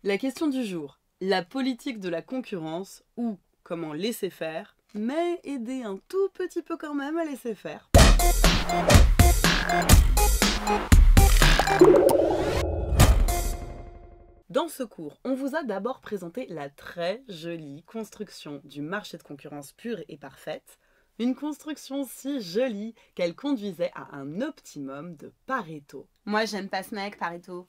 La question du jour, la politique de la concurrence ou comment laisser faire, mais aider un tout petit peu quand même à laisser faire. Dans ce cours, on vous a d'abord présenté la très jolie construction du marché de concurrence pure et parfaite, une construction si jolie qu'elle conduisait à un optimum de Pareto. Moi, j'aime pas ce mec, Pareto.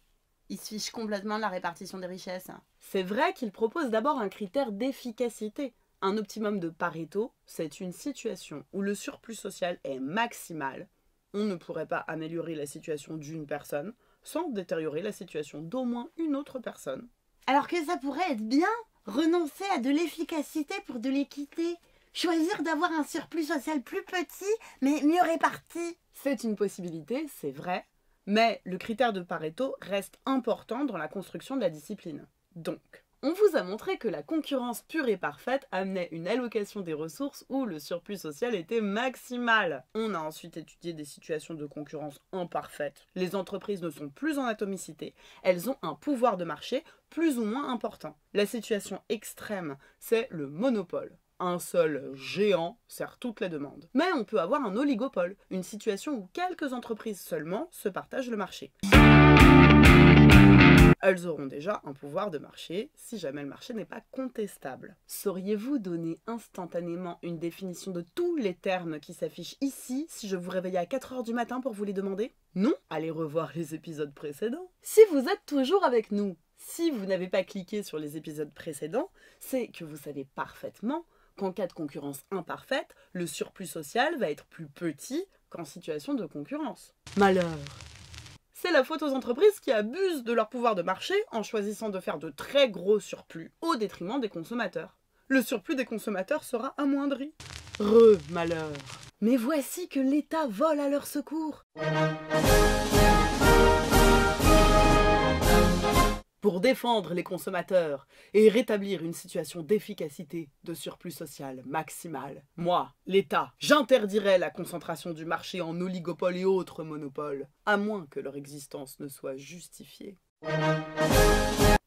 Il se fiche complètement de la répartition des richesses. C'est vrai qu'il propose d'abord un critère d'efficacité. Un optimum de Pareto, c'est une situation où le surplus social est maximal. On ne pourrait pas améliorer la situation d'une personne sans détériorer la situation d'au moins une autre personne. Alors que ça pourrait être bien, renoncer à de l'efficacité pour de l'équité. Choisir d'avoir un surplus social plus petit, mais mieux réparti. C'est une possibilité, c'est vrai, mais le critère de Pareto reste important dans la construction de la discipline. Donc, on vous a montré que la concurrence pure et parfaite amenait une allocation des ressources où le surplus social était maximal. On a ensuite étudié des situations de concurrence imparfaite. Les entreprises ne sont plus en atomicité, elles ont un pouvoir de marché plus ou moins important. La situation extrême, c'est le monopole. Un seul géant sert toute la demande. Mais on peut avoir un oligopole, une situation où quelques entreprises seulement se partagent le marché. Elles auront déjà un pouvoir de marché si jamais le marché n'est pas contestable. Sauriez-vous donner instantanément une définition de tous les termes qui s'affichent ici si je vous réveillais à 4 h du matin pour vous les demander? Non? Allez revoir les épisodes précédents. Si vous êtes toujours avec nous, si vous n'avez pas cliqué sur les épisodes précédents, c'est que vous savez parfaitement qu'en cas de concurrence imparfaite, le surplus social va être plus petit qu'en situation de concurrence. Malheur! C'est la faute aux entreprises qui abusent de leur pouvoir de marché en choisissant de faire de très gros surplus au détriment des consommateurs. Le surplus des consommateurs sera amoindri. Malheur! Mais voici que l'État vole à leur secours. Pour défendre les consommateurs et rétablir une situation d'efficacité de surplus social maximal, moi, l'État, j'interdirais la concentration du marché en oligopole et autres monopoles, à moins que leur existence ne soit justifiée.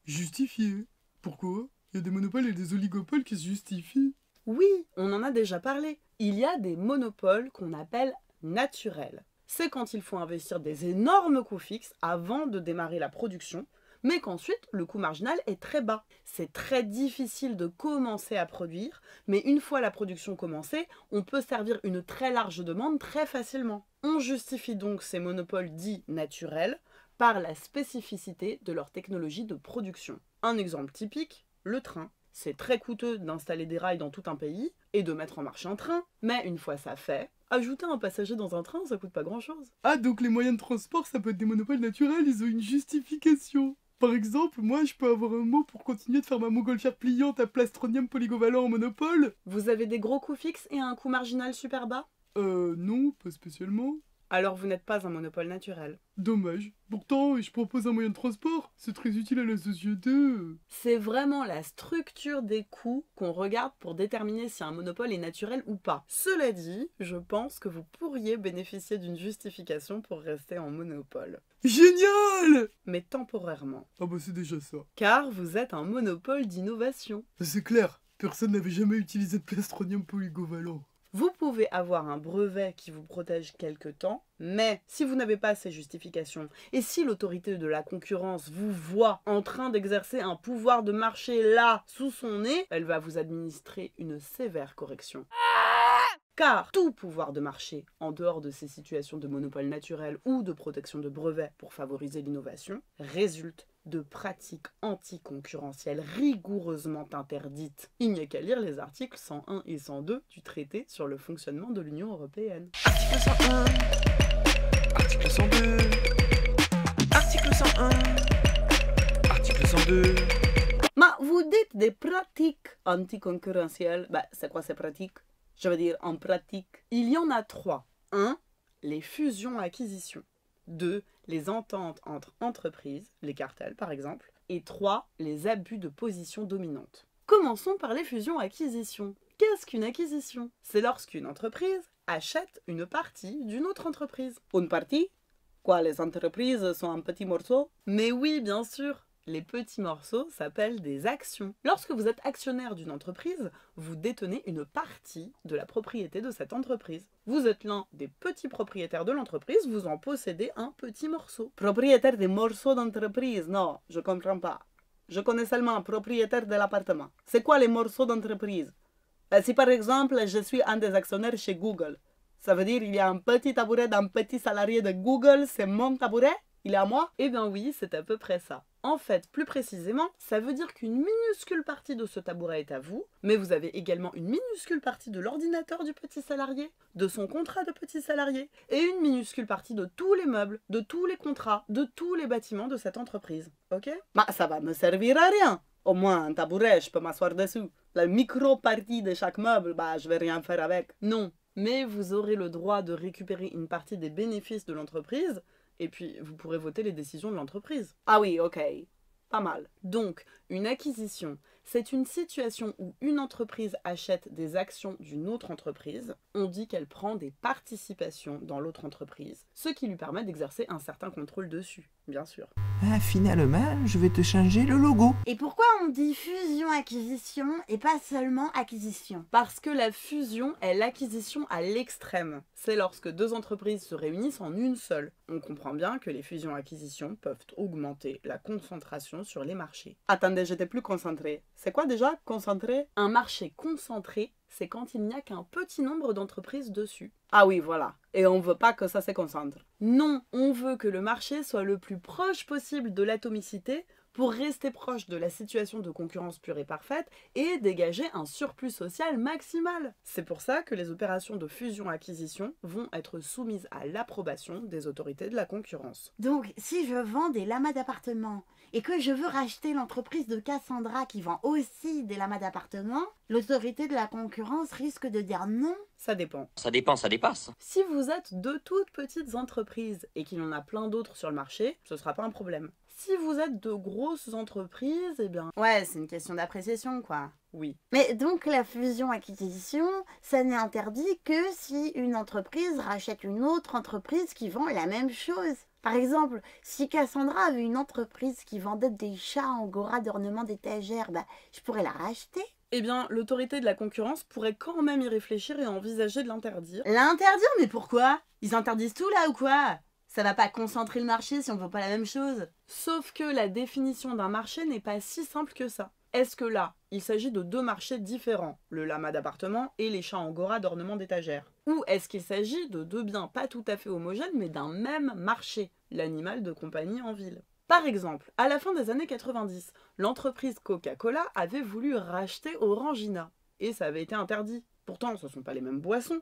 Justifié? Pourquoi? Il y a des monopoles et des oligopoles qui se justifient. Oui, on en a déjà parlé. Il y a des monopoles qu'on appelle naturels. C'est quand il faut investir des énormes coûts fixes avant de démarrer la production, mais qu'ensuite le coût marginal est très bas. C'est très difficile de commencer à produire, mais une fois la production commencée, on peut servir une très large demande très facilement. On justifie donc ces monopoles dits naturels par la spécificité de leur technologie de production. Un exemple typique, le train. C'est très coûteux d'installer des rails dans tout un pays et de mettre en marche un train, mais une fois ça fait, ajouter un passager dans un train, ça coûte pas grand-chose. Ah, donc les moyens de transport, ça peut être des monopoles naturels, ils ont une justification. Par exemple, moi, je peux avoir un mot pour continuer de faire ma montgolfière pliante à plastronium polycovalent en monopole? Vous avez des gros coûts fixes et un coût marginal super bas? Non, pas spécialement. Alors vous n'êtes pas un monopole naturel. Dommage. Pourtant, je propose un moyen de transport. C'est très utile à la société. C'est vraiment la structure des coûts qu'on regarde pour déterminer si un monopole est naturel ou pas. Cela dit, je pense que vous pourriez bénéficier d'une justification pour rester en monopole. Génial! Mais temporairement. Ah bah c'est déjà ça. Car vous êtes un monopole d'innovation. C'est clair. Personne n'avait jamais utilisé de plastronium polycovalent. Vous pouvez avoir un brevet qui vous protège quelque temps, mais si vous n'avez pas ces justifications, et si l'autorité de la concurrence vous voit en train d'exercer un pouvoir de marché là, sous son nez, elle va vous administrer une sévère correction. Car tout pouvoir de marché, en dehors de ces situations de monopole naturel ou de protection de brevets pour favoriser l'innovation, résulte de pratiques anticoncurrentielles rigoureusement interdites. Il n'y a qu'à lire les articles 101 et 102 du traité sur le fonctionnement de l'Union européenne. Article 101, article 102, article 101, article 102. Mais vous dites des pratiques anticoncurrentielles. C'est quoi ces pratiques? Je veux dire, en pratique, il y en a 3. 1. Les fusions-acquisitions. 2. Les ententes entre entreprises, les cartels par exemple. Et 3. Les abus de position dominante. Commençons par les fusions-acquisitions. Qu'est-ce qu'une acquisition? C'est lorsqu'une entreprise achète une partie d'une autre entreprise. Une partie? Quoi, les entreprises sont un petit morceau? Mais oui, bien sûr. Les petits morceaux s'appellent des actions. Lorsque vous êtes actionnaire d'une entreprise, vous détenez une partie de la propriété de cette entreprise. Vous êtes l'un des petits propriétaires de l'entreprise, vous en possédez un petit morceau. Propriétaire des morceaux d'entreprise, non, je comprends pas. Je connais seulement un propriétaire de l'appartement. C'est quoi les morceaux d'entreprise? Si par exemple, je suis un des actionnaires chez Google, ça veut dire il y a un petit tabouret d'un petit salarié de Google, c'est mon tabouret? Il est à moi? Eh bien oui, c'est à peu près ça. En fait, plus précisément, ça veut dire qu'une minuscule partie de ce tabouret est à vous, mais vous avez également une minuscule partie de l'ordinateur du petit salarié, de son contrat de petit salarié, et une minuscule partie de tous les meubles, de tous les contrats, de tous les bâtiments de cette entreprise. Ok? Bah ça va me servir à rien. Au moins un tabouret, je peux m'asseoir dessus. La micro-partie de chaque meuble, bah je vais rien faire avec. Non, mais vous aurez le droit de récupérer une partie des bénéfices de l'entreprise, et puis vous pourrez voter les décisions de l'entreprise. Ah oui, ok. Pas mal. Donc, une acquisition, c'est une situation où une entreprise achète des actions d'une autre entreprise. On dit qu'elle prend des participations dans l'autre entreprise, ce qui lui permet d'exercer un certain contrôle dessus, bien sûr. Ah, finalement, je vais te changer le logo. Et pourquoi on dit fusion-acquisition et pas seulement acquisition? Parce que la fusion est l'acquisition à l'extrême. C'est lorsque deux entreprises se réunissent en une seule. On comprend bien que les fusions-acquisitions peuvent augmenter la concentration sur les marchés. Attendez, j'étais plus concentrée. C'est quoi déjà, concentré? Un marché concentré, c'est quand il n'y a qu'un petit nombre d'entreprises dessus. Ah oui, voilà. Et on veut pas que ça se concentre. Non, on veut que le marché soit le plus proche possible de l'atomicité pour rester proche de la situation de concurrence pure et parfaite et dégager un surplus social maximal. C'est pour ça que les opérations de fusion-acquisition vont être soumises à l'approbation des autorités de la concurrence. Donc, si je vends des lamas d'appartements et que je veux racheter l'entreprise de Cassandra qui vend aussi des lamas d'appartements, l'autorité de la concurrence risque de dire non. Ça dépend. Ça dépend, ça dépasse. Si vous êtes deux toutes petites entreprises et qu'il y en a plein d'autres sur le marché, ce sera pas un problème. Si vous êtes de grosses entreprises, eh bien... Ouais, c'est une question d'appréciation, quoi. Oui. Mais donc la fusion-acquisition, ça n'est interdit que si une entreprise rachète une autre entreprise qui vend la même chose. Par exemple, si Cassandra avait une entreprise qui vendait des chats angora d'ornement d'étagère, bah, je pourrais la racheter. Eh bien, l'autorité de la concurrence pourrait quand même y réfléchir et envisager de l'interdire. L'interdire? Mais pourquoi? Ils interdisent tout là ou quoi? Ça va pas concentrer le marché si on veut pas la même chose. Sauf que la définition d'un marché n'est pas si simple que ça. Est-ce que là, il s'agit de deux marchés différents, le lama d'appartement et les chats angora d'ornement d'étagère? Ou est-ce qu'il s'agit de deux biens pas tout à fait homogènes mais d'un même marché, l'animal de compagnie en ville? Par exemple, à la fin des années 90, l'entreprise Coca-Cola avait voulu racheter Orangina, et ça avait été interdit. Pourtant, ce ne sont pas les mêmes boissons.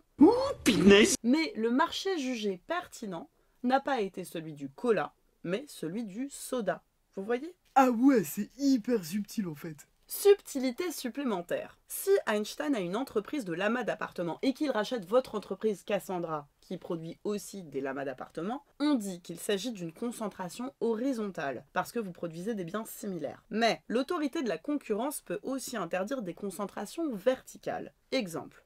Mais le marché jugé pertinent n'a pas été celui du cola, mais celui du soda. Vous voyez? Ah ouais, c'est hyper subtil en fait. Subtilité supplémentaire. Si Einstein a une entreprise de lamas d'appartements et qu'il rachète votre entreprise Cassandra, qui produit aussi des lamas d'appartements, on dit qu'il s'agit d'une concentration horizontale, parce que vous produisez des biens similaires. Mais l'autorité de la concurrence peut aussi interdire des concentrations verticales. Exemple.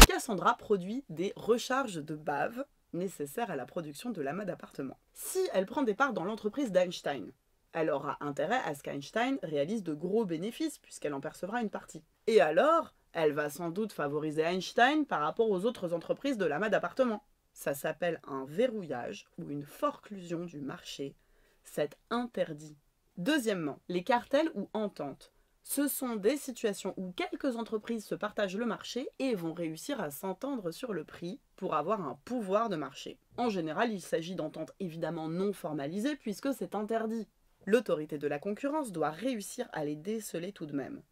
Cassandra produit des recharges de bave nécessaires à la production de lamas d'appartements. Si elle prend des parts dans l'entreprise d'Einstein, elle aura intérêt à ce qu'Einstein réalise de gros bénéfices puisqu'elle en percevra une partie. Et alors, elle va sans doute favoriser Einstein par rapport aux autres entreprises de lamas d'appartements. Ça s'appelle un verrouillage ou une forclusion du marché. C'est interdit. Deuxièmement, les cartels ou ententes. Ce sont des situations où quelques entreprises se partagent le marché et vont réussir à s'entendre sur le prix pour avoir un pouvoir de marché. En général, il s'agit d'ententes évidemment non formalisées puisque c'est interdit. L'autorité de la concurrence doit réussir à les déceler tout de même.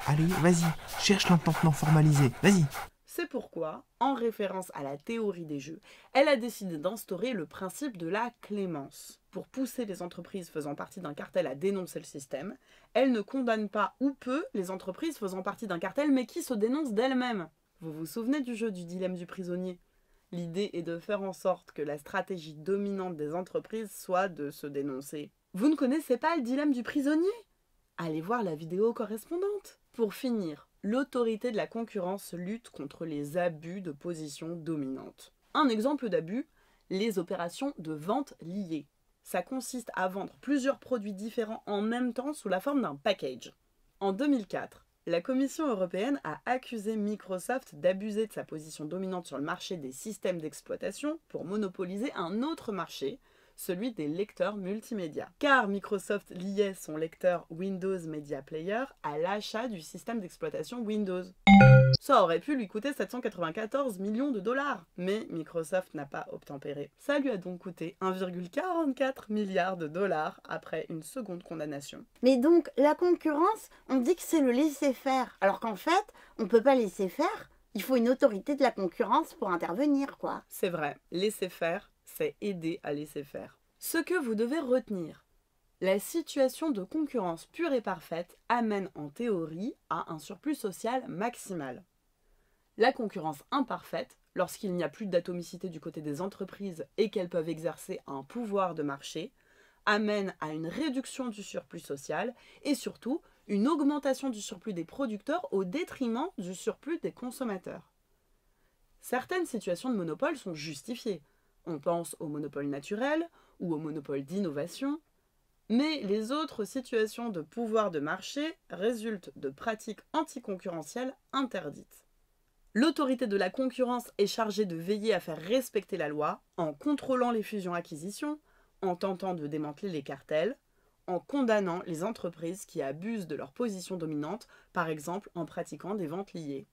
Allez, vas-y, cherche l'entente non formalisée, vas-y. C'est pourquoi, en référence à la théorie des jeux, elle a décidé d'instaurer le principe de la clémence. Pour pousser les entreprises faisant partie d'un cartel à dénoncer le système, elle ne condamne pas ou peu les entreprises faisant partie d'un cartel mais qui se dénoncent d'elles-mêmes. Vous vous souvenez du jeu du dilemme du prisonnier? L'idée est de faire en sorte que la stratégie dominante des entreprises soit de se dénoncer. Vous ne connaissez pas le dilemme du prisonnier? Allez voir la vidéo correspondante. Pour finir, l'autorité de la concurrence lutte contre les abus de position dominante. Un exemple d'abus, les opérations de vente liées. Ça consiste à vendre plusieurs produits différents en même temps sous la forme d'un package. En 2004, la Commission européenne a accusé Microsoft d'abuser de sa position dominante sur le marché des systèmes d'exploitation pour monopoliser un autre marché, celui des lecteurs multimédia. Car Microsoft liait son lecteur Windows Media Player à l'achat du système d'exploitation Windows. Ça aurait pu lui coûter 794 millions de dollars, mais Microsoft n'a pas obtempéré. Ça lui a donc coûté 1,44 milliard de dollars après une seconde condamnation. Mais donc, la concurrence, on dit que c'est le laisser-faire. Alors qu'en fait, on peut pas laisser faire. Il faut une autorité de la concurrence pour intervenir, quoi. C'est vrai, laisser faire, c'est aider à laisser faire. Ce que vous devez retenir, la situation de concurrence pure et parfaite amène en théorie à un surplus social maximal. La concurrence imparfaite, lorsqu'il n'y a plus d'atomicité du côté des entreprises et qu'elles peuvent exercer un pouvoir de marché, amène à une réduction du surplus social et surtout une augmentation du surplus des producteurs au détriment du surplus des consommateurs. Certaines situations de monopole sont justifiées. On pense au monopole naturel ou au monopole d'innovation, mais les autres situations de pouvoir de marché résultent de pratiques anticoncurrentielles interdites. L'autorité de la concurrence est chargée de veiller à faire respecter la loi en contrôlant les fusions-acquisitions, en tentant de démanteler les cartels, en condamnant les entreprises qui abusent de leur position dominante, par exemple en pratiquant des ventes liées.